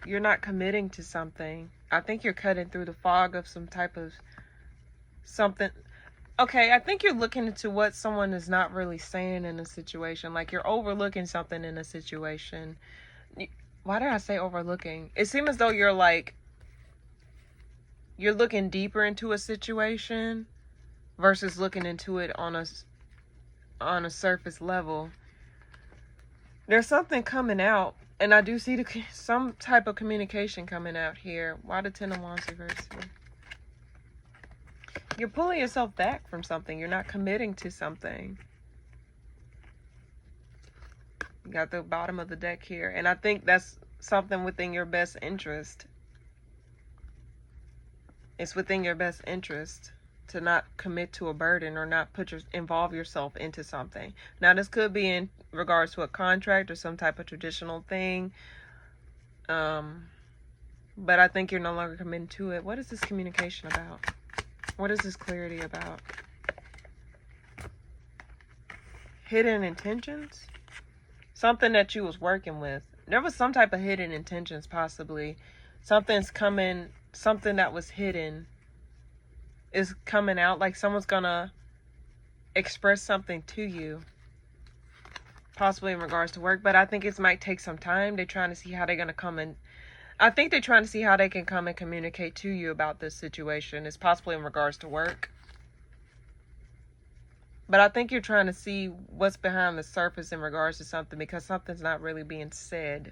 You're not committing to something. I think you're cutting through the fog of some type of something. Okay, I think you're looking into what someone is not really saying in a situation. Like you're overlooking something in a situation. Why did I say overlooking? It seems as though you're looking deeper into a situation versus looking into it on a surface level. There's something coming out, and I do see some type of communication coming out here. Why the Ten of Wands reverse here? You're pulling yourself back from something. You're not committing to something. You got the bottom of the deck here, and I think that's something within your best interest. It's within your best interest to not commit to a burden or not involve yourself into something. Now, this could be in regards to a contract or some type of traditional thing. But I think you're no longer committed to it. What is this communication about? What is this clarity about? Hidden intentions? Something that you was working with. There was some type of hidden intentions, possibly. Something's coming, something that was hidden is coming out. Like someone's gonna express something to you, possibly in regards to work, but I think it might take some time. They're trying to see how they're gonna come in. I think they're trying to see how they can come and communicate to you about this situation. It's possibly in regards to work, but I think you're trying to see what's behind the surface in regards to something, because something's not really being said.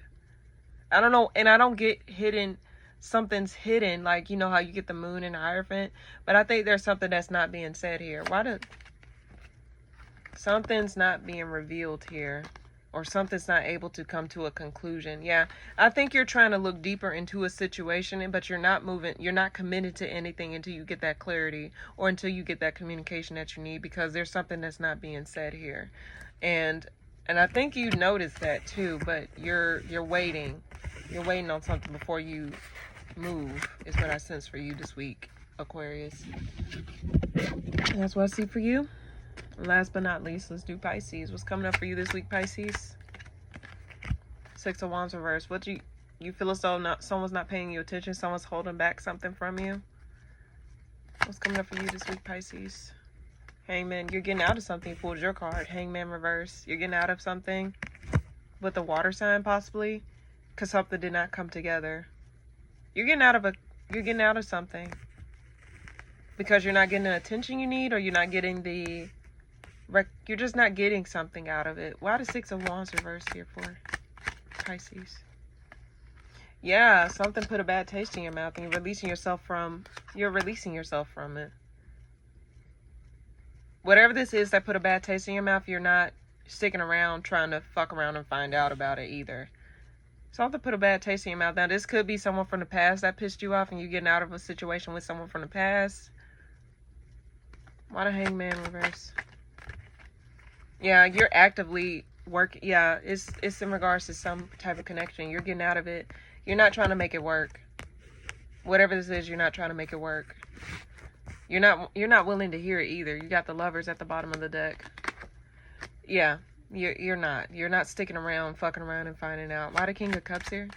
I don't know, and I don't get hidden. Something's hidden, like, you know how you get the Moon and the Hierophant, but I think there's something that's not being said here. Something's not being revealed here, or something's not able to come to a conclusion. Yeah, I think you're trying to look deeper into a situation, but you're not committed to anything until you get that clarity, or until you get that communication that you need, because there's something that's not being said here. And I think you noticed that too, but you're waiting. You're waiting on something before you move, is what I sense for you this week, Aquarius. And that's what I see for you. Last but not least, let's do Pisces. What's coming up for you this week, Pisces? Six of Wands reverse. What you feel as though someone's not paying you attention, someone's holding back something from you? What's coming up for you this week, Pisces? Hangman. You're getting out of something. You pulled your card. Hangman reverse. You're getting out of something with a water sign, possibly, because something did not come together. You're getting out of something. Because you're not getting the attention you need, or you're not getting the... You're just not getting something out of it. Why the Six of Wands reversed here for Pisces? Yeah, something put a bad taste in your mouth and you're releasing yourself from it. Whatever this is that put a bad taste in your mouth, you're not sticking around trying to fuck around and find out about it either. Something put a bad taste in your mouth. Now, this could be someone from the past that pissed you off and you're getting out of a situation with someone from the past. Why the Hangman reverse? Yeah, you're actively working. Yeah, it's in regards to some type of connection. You're getting out of it. You're not trying to make it work. Whatever this is, you're not trying to make it work. You're not willing to hear it either. You got the Lovers at the bottom of the deck. Yeah, you're not sticking around, fucking around and finding out. Why the King of Cups here?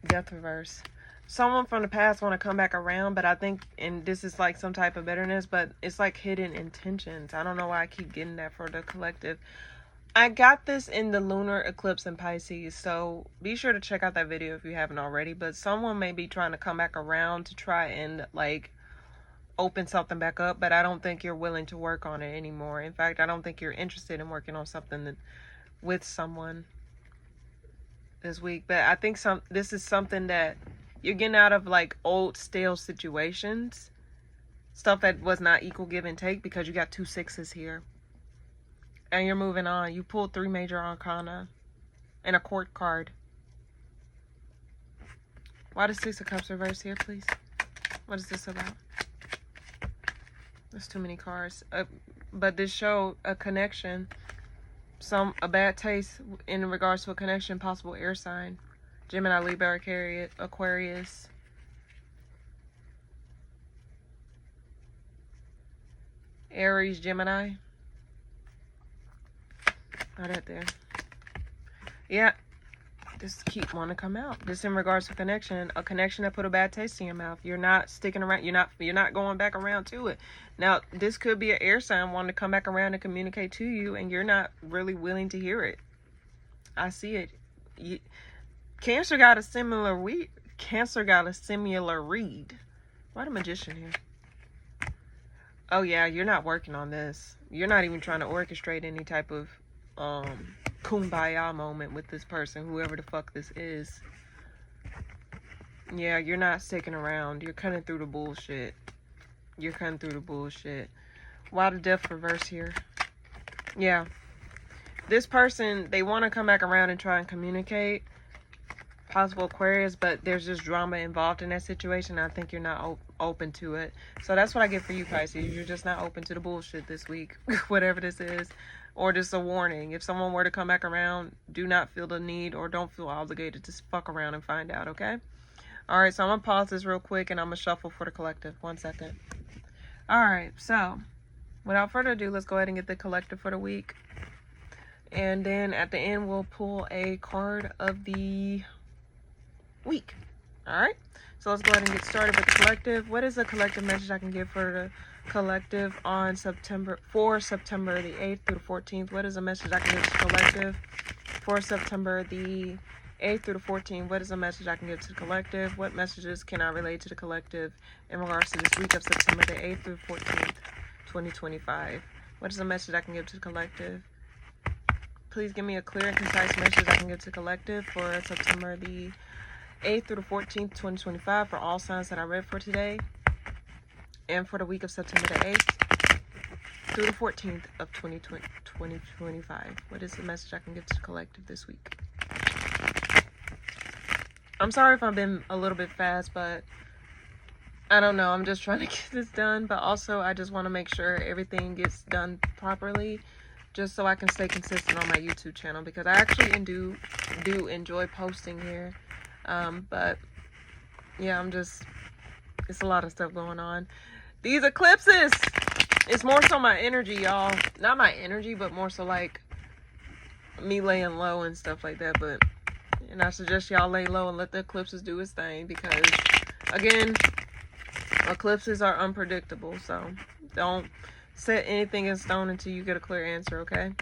Death reverse. Someone from the past want to come back around, but I think, and this is like some type of bitterness, but it's like hidden intentions. I don't know why I keep getting that for the collective. I got this in the lunar eclipse in Pisces, so be sure to check out that video if you haven't already. But someone may be trying to come back around to try and like open something back up, but I don't think you're willing to work on it anymore. In fact, I don't think you're interested in working on something with someone this week. But I think this is something that you're getting out of, like old stale situations, stuff that was not equal give and take, because you got 2 sixes here. And you're moving on. You pulled 3 major arcana and a court card. Why the 6 of Cups reverse here, please? What is this about? There's too many cards. But this show a connection, a bad taste in regards to a connection, possible air sign. Gemini, Libra, Aquarius. Aries, Gemini. Not that there. Yeah. Just keep wanting to come out. This in regards to a connection that put a bad taste in your mouth. You're not sticking around. You're not going back around to it. Now, this could be an air sign wanting to come back around and communicate to you, and you're not really willing to hear it. I see it. Cancer got a similar read. Why the Magician here? Oh yeah, you're not working on this. You're not even trying to orchestrate any type of kumbaya moment with this person, whoever the fuck this is. Yeah, you're not sticking around. You're cutting through the bullshit. Why the Death reverse here? Yeah, this person, they want to come back around and try and communicate, possible Aquarius, but there's just drama involved in that situation. I think you're not open to it. So that's what I get for you, Pisces. You're just not open to the bullshit this week, whatever this is. Or just a warning. If someone were to come back around, do not feel the need or don't feel obligated to fuck around and find out, okay? Alright, so I'm going to pause this real quick and I'm going to shuffle for the collective. 1 second. Alright, so without further ado, let's go ahead and get the collective for the week. And then at the end, we'll pull a card of the week. Alright, so let's go ahead and get started with the collective. What is the collective message I can give for the collective on September the 8th through the 14th? What is a message I can give to the collective for September the 8th through the 14th? What is a message I can give to the collective? What messages can I relate to the collective in regards to this week of September the 8th through 14th, 2025? What is a message I can give to the collective? Please give me a clear and concise message I can give to the collective for September the 8th through the 14th, 2025, for all signs that I read for today, and for the week of September the 8th through the 14th of 2025. What is the message I can give to the collective this week? I'm sorry if I've been a little bit fast, but I don't know. I'm just trying to get this done, but also I just want to make sure everything gets done properly, just so I can stay consistent on my YouTube channel, because I actually do enjoy posting here. But yeah, it's a lot of stuff going on. These eclipses, it's more so my energy, y'all. Not my energy, but more so like me laying low and stuff like that. And I suggest y'all lay low and let the eclipses do its thing, because again, eclipses are unpredictable. So don't set anything in stone until you get a clear answer, okay?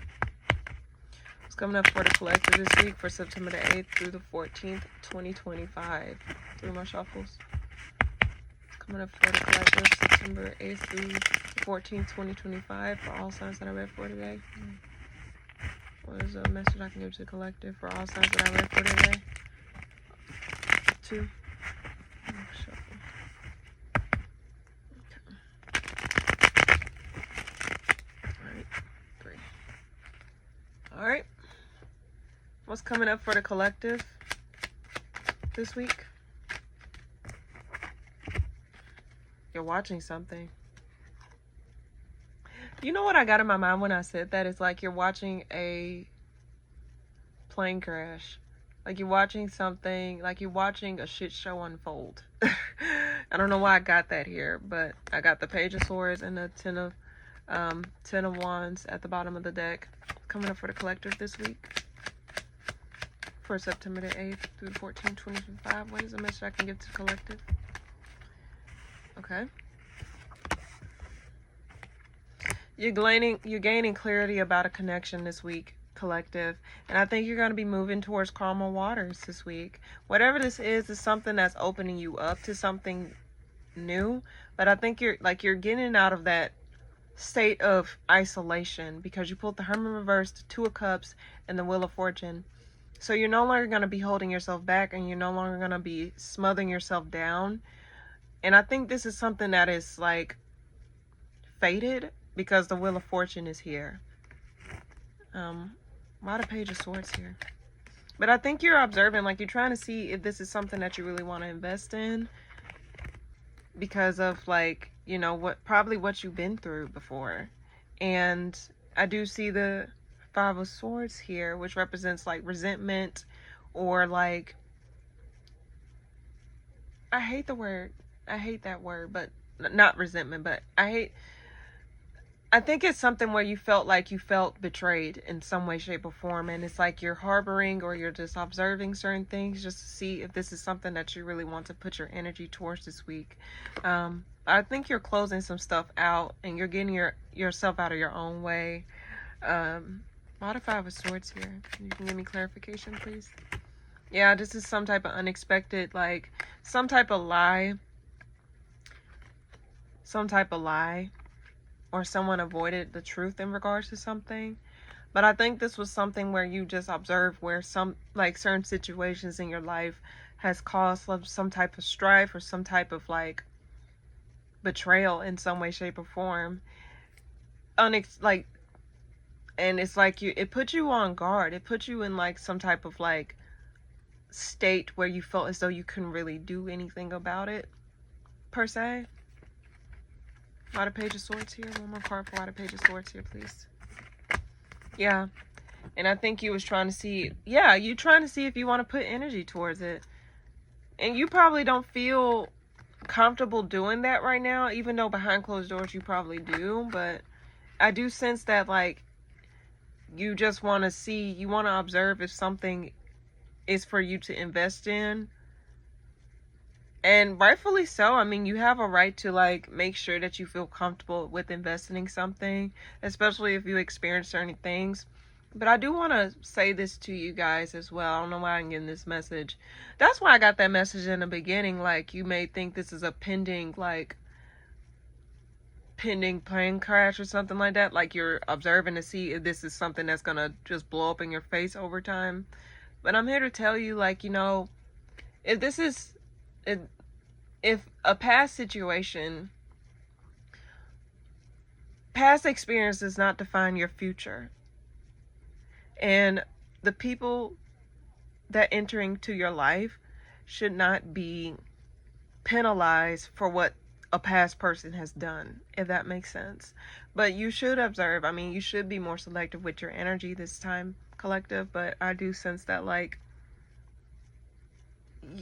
What's coming up for the collective this week for September the 8th through the 14th, 2025? Through my shuffles. Coming up for the collective September 8th through the 14th, 2025 for all signs that I read for today. What is a message I can give to the collective for all signs that I read for today? 2. Shuffle. Okay. Alright. 3. Alright. What's coming up for the collective this week? You're watching something. You know what I got in my mind when I said that? It's like you're watching a plane crash. Like you're watching something, like you're watching a shit show unfold. I don't know why I got that here, but I got the Page of Swords and the Ten of Wands at the bottom of the deck. Coming up for the collective this week. For September the 8th through the 14th, 2025. What is the message I can give to the collective? Okay. You're gaining clarity about a connection this week, collective. And I think you're going to be moving towards calmer waters this week. Whatever this is something that's opening you up to something new. But I think you're getting out of that state of isolation because you pulled the Hermit reverse, the Two of Cups, and the Wheel of Fortune. So you're no longer going to be holding yourself back and you're no longer going to be smothering yourself down. And I think this is something that is like fated because the Wheel of Fortune is here. Why the Page of Swords here? But I think you're observing, like you're trying to see if this is something that you really want to invest in because of like, you know, probably what you've been through before. And I do see the Five of Swords here, which represents like resentment or like, I hate that word, but not resentment, but I think it's something where you felt betrayed in some way, shape, or form. And it's like you're harboring or you're just observing certain things just to see if this is something that you really want to put your energy towards this week. I think you're closing some stuff out and you're getting yourself out of your own way. Why the Five of Swords here? You can give me clarification, please? Yeah, this is some type of unexpected, like some type of lie. Or someone avoided the truth in regards to something. But I think this was something where you just observed where certain situations in your life has caused some type of strife or some type of like betrayal in some way, shape, or form. And it's like it put you on guard. It put you in like some type of like state where you felt as though you couldn't really do anything about it, per se. Why the Page of Swords here? One more card for why the Page of Swords here, please. Yeah. And I think you was trying to see, you're trying to see if you want to put energy towards it. And you probably don't feel comfortable doing that right now, even though behind closed doors you probably do. But I do sense that, like, you just want to observe if something is for you to invest in. And rightfully so. I mean, you have a right to like make sure that you feel comfortable with investing in something, especially if you experience certain things. But I do want to say this to you guys as well. I don't know why I'm getting this message. That's why I got that message in the beginning. Like, you may think this is a pending plane crash or something like that. Like, you're observing to see if this is something that's going to just blow up in your face over time. But I'm here to tell you, like, you know, if a past experience does not define your future, and the people that enter into your life should not be penalized for what a past person has done, if that makes sense. But you should observe. I mean, you should be more selective with your energy this time, collective. But I do sense that, like,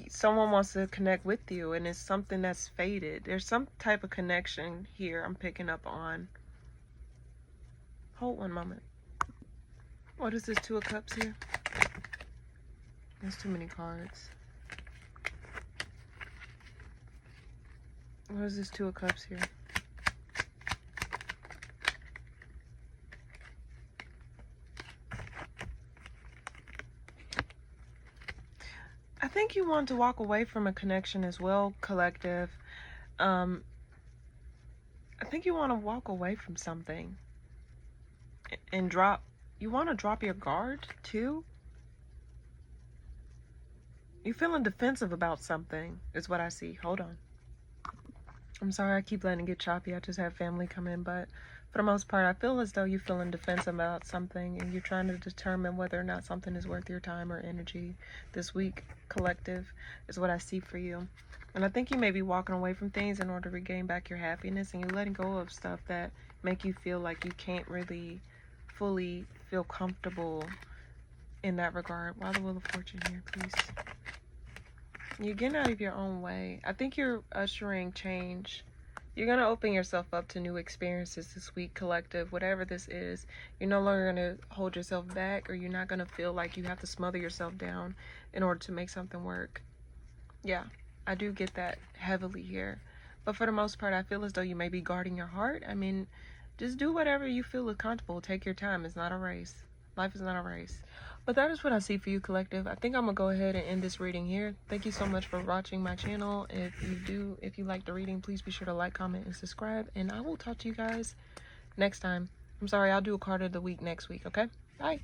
someone wants to connect with you and it's something that's faded. There's some type of connection here I'm picking up on. Hold one moment. What is this Two of Cups here? There's too many cards. What is this Two of Cups here? I think you want to walk away from a connection as well, collective. I think you want to walk away from something and you want to drop your guard too. You're feeling defensive about something is what I see. Hold on. I'm sorry I keep letting it get choppy. I just have family come in, but for the most part, I feel as though you're feeling defensive about something and you're trying to determine whether or not something is worth your time or energy this week. Collective is what I see for you. And I think you may be walking away from things in order to regain back your happiness, and you're letting go of stuff that make you feel like you can't really fully feel comfortable in that regard. Why the Wheel of Fortune here, please? You're getting out of your own way. I think you're ushering change. You're going to open yourself up to new experiences this week, collective, whatever this is. You're no longer going to hold yourself back, or you're not going to feel like you have to smother yourself down in order to make something work. Yeah, I do get that heavily here. But for the most part, I feel as though you may be guarding your heart. I mean, just do whatever you feel is comfortable. Take your time. It's not a race. Life is not a race. But that is what I see for you, collective. I think I'm gonna go ahead and end this reading here. Thank you so much for watching my channel. If you like the reading, please be sure to like, comment, and subscribe. And I will talk to you guys next time. I'm sorry, I'll do a card of the week next week, okay? Bye.